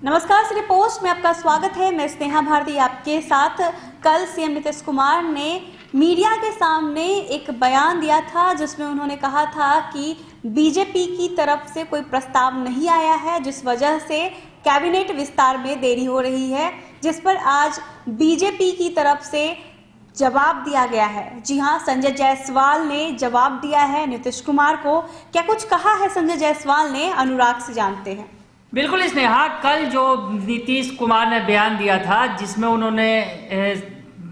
नमस्कार, श्री पोस्ट में आपका स्वागत है। मैं स्नेहा भारती आपके साथ। कल सीएम नीतीश कुमार ने मीडिया के सामने एक बयान दिया था जिसमें उन्होंने कहा था कि बीजेपी की तरफ से कोई प्रस्ताव नहीं आया है, जिस वजह से कैबिनेट विस्तार में देरी हो रही है, जिस पर आज बीजेपी की तरफ से जवाब दिया गया है। जी हां, संजय जायसवाल ने जवाब दिया है नीतीश कुमार को। क्या कुछ कहा है संजय जायसवाल ने, अनुराग से जानते हैं। बिल्कुल स्नेहा, कल जो नीतीश कुमार ने बयान दिया था जिसमें उन्होंने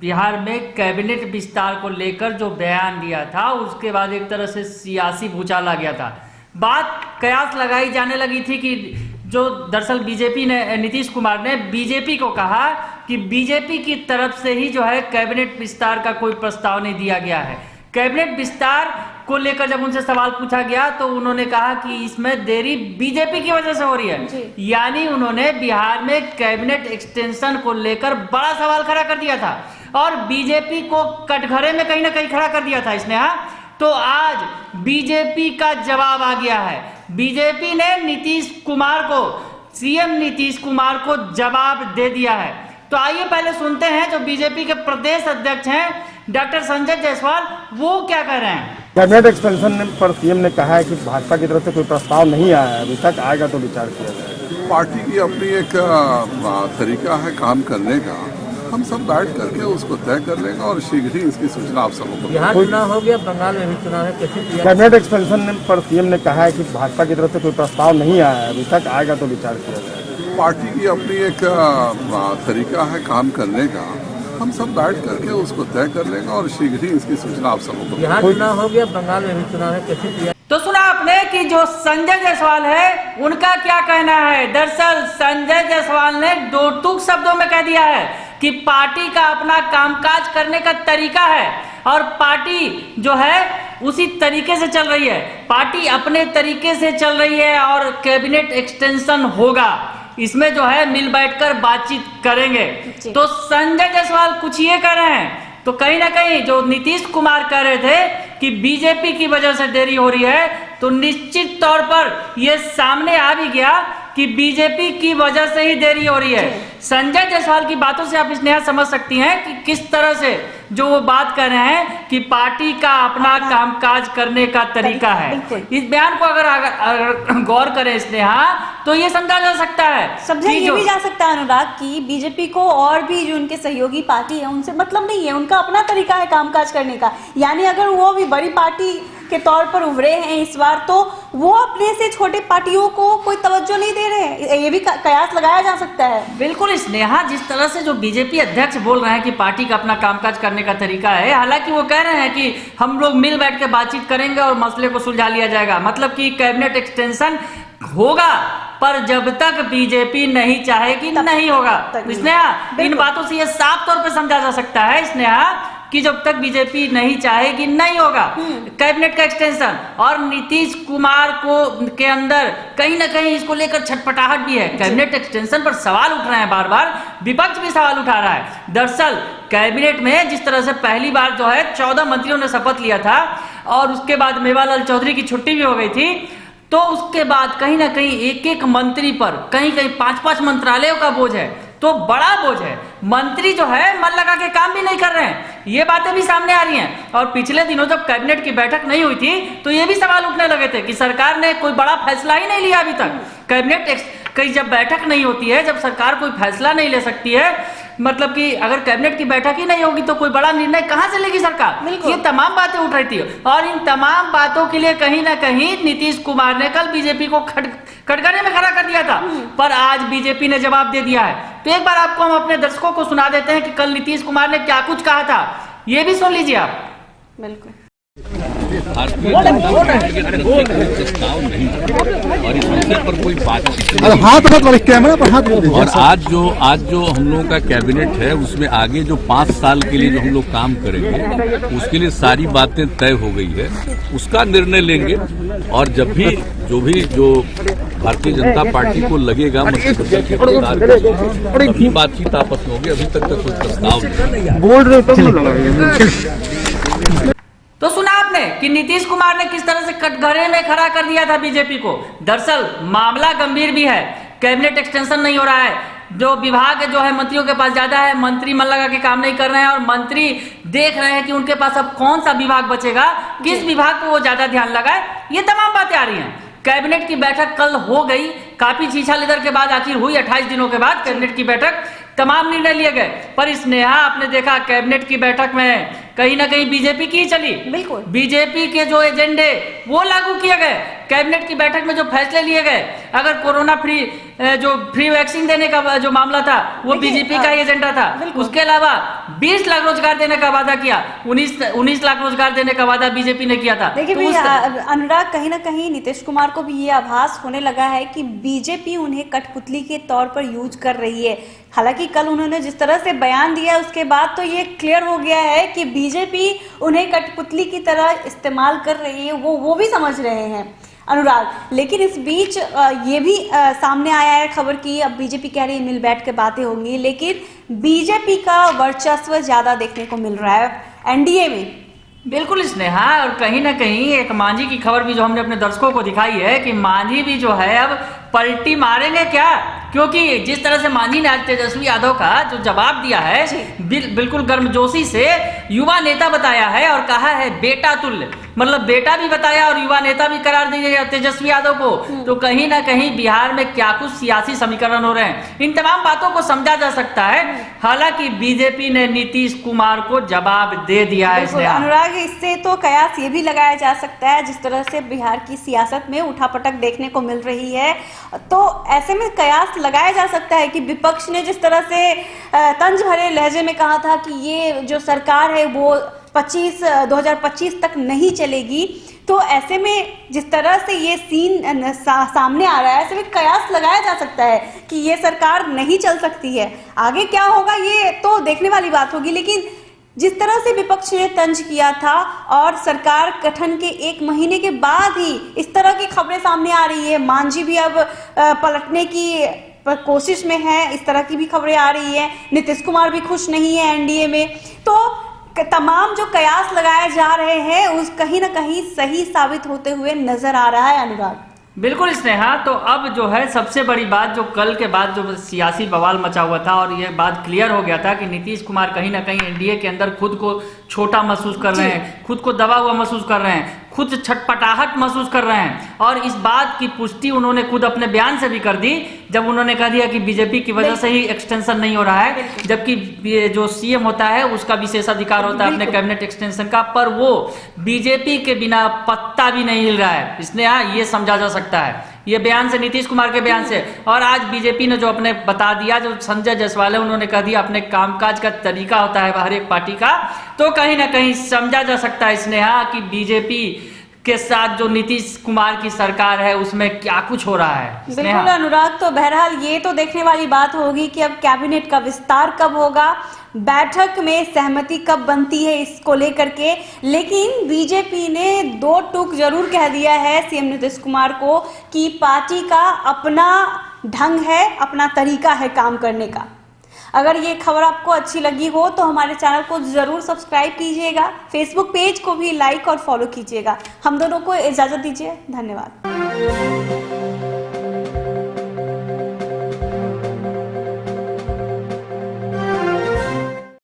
बिहार में कैबिनेट विस्तार को लेकर जो बयान दिया था, उसके बाद एक तरह से सियासी भूचाल आ गया था। बात कयास लगाई जाने लगी थी कि जो दरअसल बीजेपी ने, नीतीश कुमार ने बीजेपी को कहा कि बीजेपी की तरफ से ही जो है कैबिनेट विस्तार का कोई प्रस्ताव नहीं दिया गया है। कैबिनेट विस्तार को लेकर जब उनसे सवाल पूछा गया तो उन्होंने कहा कि इसमें देरी बीजेपी की वजह से हो रही है। यानी उन्होंने बिहार में कैबिनेट एक्सटेंशन को लेकर बड़ा सवाल खड़ा कर दिया था और बीजेपी को कटघरे में कहीं ना कहीं खड़ा कर दिया था इसने। तो आज बीजेपी का जवाब आ गया है। बीजेपी ने नीतीश कुमार को, सीएम नीतीश कुमार को जवाब दे दिया है। तो आइए पहले सुनते हैं जो बीजेपी के प्रदेश अध्यक्ष हैं डॉक्टर संजय जायसवाल, वो क्या कह रहे हैं। कैबिनेट एक्सपेंशन पर सीएम ने कहा है कि भाजपा की तरफ से कोई प्रस्ताव नहीं आया है, अभी तक आएगा तो विचार किया जाएगा। पार्टी की अपनी एक तरीका है काम करने का, हम सब बैठ करके उसको तय कर लेंगे और शीघ्र ही इसकी सूचना आप सबको को। यहाँ चुनाव हो गया, बंगाल में भी चुनाव है, कैसे? कैबिनेट एक्सपेंशन पर सीएम ने कहा है कि भाजपा की तरफ से कोई प्रस्ताव नहीं आया है, अभी तक आएगा तो विचार किया जाएगा। पार्टी की अपनी एक तरीका है काम करने का, हम सब बैठ करके उसको तय कर लेंगे और शीघ्र ही इसकी सूचना आप सबको को। यहाँ चुनाव हो गया, बंगाल में भी चुनाव है, कैसे? तो सुना आपने कि जो संजय जायसवाल है उनका क्या कहना है। दरअसल संजय जायसवाल ने दो टूक शब्दों में कह दिया है कि पार्टी का अपना कामकाज करने का तरीका है और पार्टी जो है उसी तरीके से चल रही है। पार्टी अपने तरीके से चल रही है और कैबिनेट एक्सटेंशन होगा, इसमें जो है मिल बैठकर बातचीत करेंगे। तो संजय जायसवाल कुछ ये कह रहे हैं, तो कहीं ना कहीं जो नीतीश कुमार कह रहे थे कि बीजेपी की वजह से देरी हो रही है, तो निश्चित तौर पर यह सामने आ भी गया कि बीजेपी की वजह से ही देरी हो रही है। संजय जायसवाल की बातों से आप इसने समझ सकती हैं कि किस तरह से जो वो बात कर रहे हैं कि पार्टी का अपना कामकाज करने का तरीका है। इस बयान को अगर गौर करें इसने तो ये समझा जा सकता है, समझा ये भी जा सकता है अनुराग की बीजेपी को और भी जो उनके सहयोगी पार्टी है उनसे मतलब नहीं है, उनका अपना तरीका है कामकाज करने का। यानी अगर वो भी बड़ी पार्टी के तौर पर उभरे हैं इस बार, तो वो अपने से छोटे पार्टियों को कोई तवज्जो नहीं दे रहे हैं, ये भी कयास लगाया जा सकता है। बिल्कुल स्नेहा, जिस तरह से जो बीजेपी अध्यक्ष बोल रहे हैं कि पार्टी का अपना कामकाज करने का तरीका है, हालांकि वो कह रहे हैं कि हम लोग मिल बैठ के बातचीत करेंगे और मसले को सुलझा लिया जाएगा, मतलब कि कैबिनेट एक्सटेंशन होगा, पर जब तक बीजेपी नहीं चाहेगी नहीं होगा। स्नेहा, इन बातों से ये साफ तौर पर समझा जा सकता है स्नेहा कि जब तक बीजेपी नहीं चाहेगी नहीं होगा कैबिनेट का एक्सटेंशन। और नीतीश कुमार को के अंदर कहीं ना कहीं इसको लेकर छटपटाहट भी है। कैबिनेट एक्सटेंशन पर सवाल उठ रहे हैं, बार बार विपक्ष भी सवाल उठा रहा है। दरअसल कैबिनेट में जिस तरह से पहली बार जो है 14 मंत्रियों ने शपथ लिया था और उसके बाद मेवालाल चौधरी की छुट्टी भी हो गई थी, तो उसके बाद कहीं ना कहीं एक एक मंत्री पर कहीं कहीं 5-5 मंत्रालयों का बोझ है, तो बड़ा बोझ है। मंत्री जो है मन लगा के काम भी नहीं कर रहे हैं, ये बातें भी सामने आ रही हैं। और पिछले दिनों जब कैबिनेट की बैठक नहीं हुई थी तो ये भी सवाल उठने लगे थे कि सरकार ने कोई बड़ा फैसला ही नहीं लिया अभी तक। कैबिनेट कहीं जब बैठक नहीं होती है, जब सरकार कोई फैसला नहीं ले सकती है, मतलब कि अगर कैबिनेट की बैठक ही नहीं होगी तो कोई बड़ा निर्णय कहां से लेगी सरकार। ये तमाम बातें उठ रही थी और इन तमाम बातों के लिए कहीं ना कहीं नीतीश कुमार ने कल बीजेपी को कटघरे में खड़ा कर दिया था, पर आज बीजेपी ने जवाब दे दिया है। तो एक बार आपको हम अपने दर्शकों को सुना देते हैं कि कल नीतीश कुमार ने क्या कुछ कहा था, ये भी सुन लीजिए आप। बिल्कुल। भारतीय जनता पार्टी के तरफ से कोई प्रस्ताव नहीं और इस विषय पर कोई बातचीत नहीं। और आज जो हम लोगों का कैबिनेट है उसमें आगे जो 5 साल के लिए जो हम लोग काम करेंगे उसके लिए सारी बातें तय हो गई है, उसका निर्णय लेंगे। और जब भी जो भारतीय जनता पार्टी को लगेगा अभी बातचीत आपस में होगी, अभी तक कोई प्रस्ताव नहीं। तो सुना आपने कि नीतीश कुमार ने किस तरह से कटघरे में खड़ा कर दिया था बीजेपी को। दरअसल मामला गंभीर भी है। कैबिनेट एक्सटेंशन नहीं हो रहा है, जो विभाग जो है मंत्रियों के पास ज्यादा है, मंत्री मन लगा के काम नहीं कर रहे हैं और मंत्री देख रहे हैं कि उनके पास अब कौन सा विभाग बचेगा, किस विभाग को वो ज्यादा ध्यान लगाए। ये तमाम बातें आ रही हैं। कैबिनेट की बैठक कल हो गई, काफी छीछा लेदर के बाद आखिर हुई, 28 दिनों के बाद कैबिनेट की बैठक, तमाम निर्णय लिए गए। पर स्नेहा आपने देखा कैबिनेट की बैठक में कहीं ना कहीं बीजेपी की ही चली, बिल्कुल बीजेपी के जो एजेंडे वो लागू किए गए। कैबिनेट की बैठक में जो फैसले लिए गए, अगर कोरोना फ्री वैक्सीन देने का जो मामला था वो बीजेपी का ही एजेंडा था। उसके अलावा 20 लाख रोजगार देने का वादा किया, 19 लाख रोजगार देने का वादा बीजेपी ने किया था। देखिए अनुराग, कहीं ना कहीं नीतीश कुमार को भी ये आभास होने लगा है कि बीजेपी उन्हें कठपुतली के तौर पर यूज कर रही है। हालांकि कल उन्होंने जिस तरह से बयान दिया उसके बाद तो ये क्लियर हो गया है कि बीजेपी उन्हें कठपुतली की तरह इस्तेमाल कर रही है, वो भी समझ रहे हैं अनुराग। लेकिन इस बीच ये भी सामने आया है खबर की अब बीजेपी कह रही है मिल बैठ के बातें होंगी, लेकिन बीजेपी का वर्चस्व ज्यादा देखने को मिल रहा है एनडीए में। बिल्कुल स्नेहा, और कहीं ना कहीं एक मांझी की खबर भी जो हमने अपने दर्शकों को दिखाई है कि मांझी भी जो है अब पलटी मारेंगे क्या, क्योंकि जिस तरह से मांझी ने आज तेजस्वी यादव का जो जवाब दिया है बिल्कुल गर्मजोशी से युवा नेता बताया है और कहा है बेटा तुल्य, मतलब बेटा भी बताया और युवा नेता भी करार दिया तेजस्वी यादव को। तो कहीं ना कहीं बिहार में क्या कुछ सियासी समीकरण हो रहे हैं, इन तमाम बातों को समझा जा सकता है। हालांकि बीजेपी ने नीतीश कुमार को जवाब दे दिया है। अनुराग, इससे तो कयास ये भी लगाया जा सकता है जिस तरह से बिहार की सियासत में उठापटक देखने को मिल रही है, तो ऐसे में कयास लगाया जा सकता है कि विपक्ष ने जिस तरह से तंज भरे लहजे में कहा था कि ये जो सरकार है वो 2025 तक नहीं चलेगी, तो ऐसे में जिस तरह से ये सीन सामने आ रहा है, ऐसे में कयास लगाया जा सकता है कि ये सरकार नहीं चल सकती है। आगे क्या होगा ये तो देखने वाली बात होगी, लेकिन जिस तरह से विपक्ष ने तंज किया था और सरकार गठन के 1 महीने के बाद ही इस तरह की खबरें सामने आ रही है, मांझी भी अब पलटने की कोशिश में है, इस तरह की भी खबरें आ रही है, नीतीश कुमार भी खुश नहीं है एनडीए में, तो तमाम जो कयास लगाए जा रहे हैं उस कहीं ना कहीं सही साबित होते हुए नजर आ रहा है अनुराग। बिल्कुल स्नेहा, तो अब जो है सबसे बड़ी बात जो कल के बाद जो सियासी बवाल मचा हुआ था और ये बात क्लियर हो गया था कि नीतीश कुमार कहीं ना कहीं एनडीए के अंदर खुद को छोटा महसूस कर रहे हैं, खुद को दबा हुआ महसूस कर रहे हैं, खुद छटपटाहट महसूस कर रहे हैं। और इस बात की पुष्टि उन्होंने खुद अपने बयान से भी कर दी जब उन्होंने कह दिया कि बीजेपी की वजह से ही एक्सटेंशन नहीं हो रहा है, जबकि जो सीएम होता है उसका विशेषाधिकार होता है अपने कैबिनेट एक्सटेंशन का, पर वो बीजेपी के बिना पत्ता भी नहीं हिल रहा है। स्नेहा, ये समझा जा सकता है ये बयान से, नीतीश कुमार के बयान से। और आज बीजेपी ने जो अपने बता दिया, जो संजय जायसवाल है उन्होंने कह दिया अपने कामकाज का तरीका होता है हर एक पार्टी का, तो कहीं ना कहीं समझा जा सकता है स्नेहा कि बीजेपी के साथ जो नीतीश कुमार की सरकार है उसमें क्या कुछ हो रहा है। बिल्कुल अनुराग, तो बहरहाल ये तो देखने वाली बात होगी कि अब कैबिनेट का विस्तार कब होगा, बैठक में सहमति कब बनती है इसको लेकर के। लेकिन बीजेपी ने 2 टूक जरूर कह दिया है सीएम नीतीश कुमार को कि पार्टी का अपना ढंग है, अपना तरीका है काम करने का। अगर ये खबर आपको अच्छी लगी हो तो हमारे चैनल को जरूर सब्सक्राइब कीजिएगा, फेसबुक पेज को भी लाइक और फॉलो कीजिएगा। हम दोनों को इजाजत दीजिए, धन्यवाद।